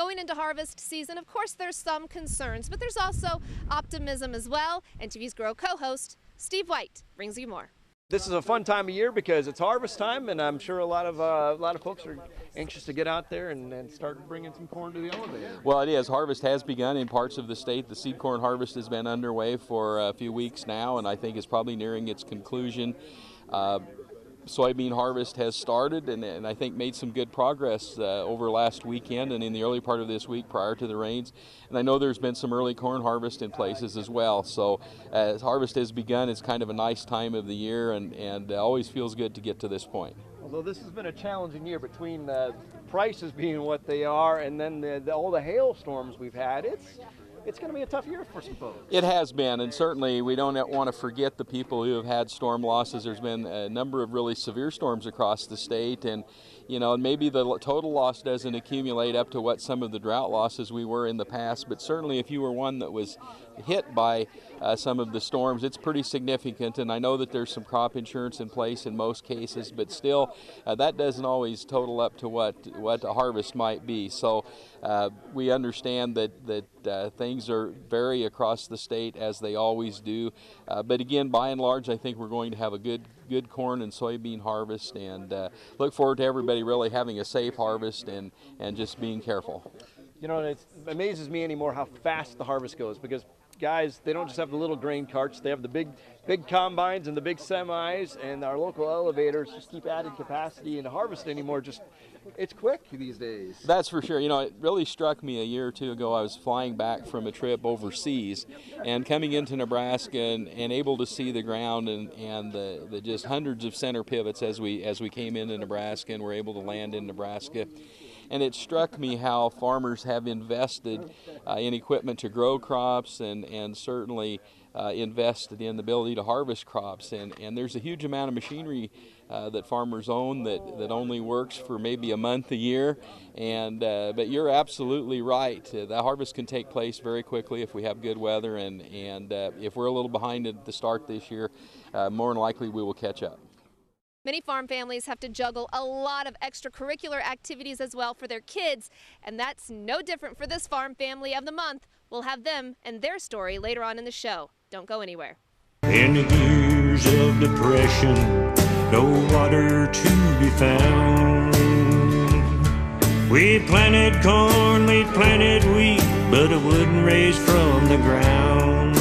going into harvest season, of course, there's some concerns, but there's also optimism as well. NTV's Grow co-host, Steve White, brings you more. This is a fun time of year because it's harvest time, and I'm sure a lot of folks are anxious to get out there and start bringing some corn to the elevator. Well, it is. Harvest has begun in parts of the state. The seed corn harvest has been underway for a few weeks now, and I think is probably nearing its conclusion. Soybean harvest has started and I think made some good progress over last weekend and in the early part of this week prior to the rains. And I know there's been some early corn harvest in places as well. So as harvest has begun, it's kind of a nice time of the year and always feels good to get to this point. Although this has been a challenging year between prices being what they are and then all the hailstorms we've had, it's going to be a tough year for some folks. It has been, and certainly we don't want to forget the people who have had storm losses. There's been a number of really severe storms across the state, and maybe the total loss doesn't accumulate up to what some of the drought losses we were in the past, but certainly if you were one that was hit by some of the storms, it's pretty significant. And I know that there's some crop insurance in place in most cases, but still that doesn't always total up to what a harvest might be. So we understand that things vary across the state as they always do, but again, by and large, I think we're going to have a good corn and soybean harvest, and look forward to everybody really having a safe harvest and just being careful. It amazes me anymore how fast the harvest goes, because guys, they don't just have the little grain carts, they have the big combines and the big semis, and our local elevators just keep adding capacity, and the harvest anymore it's quick these days. That's for sure. It really struck me a year or two ago. I was flying back from a trip overseas and coming into Nebraska and able to see the ground and the just hundreds of center pivots as we came into Nebraska and were able to land in Nebraska. And it struck me how farmers have invested in equipment to grow crops and certainly invested in the ability to harvest crops. And there's a huge amount of machinery that farmers own that only works for maybe a month a year. But you're absolutely right. The harvest can take place very quickly if we have good weather. And if we're a little behind at the start this year, more than likely we will catch up. Many farm families have to juggle a lot of extracurricular activities as well for their kids, and that's no different for this farm family of the month. We'll have them and their story later on in the show. Don't go anywhere. In the years of depression, no water to be found. We planted corn, we planted wheat, but it wouldn't raise from the ground.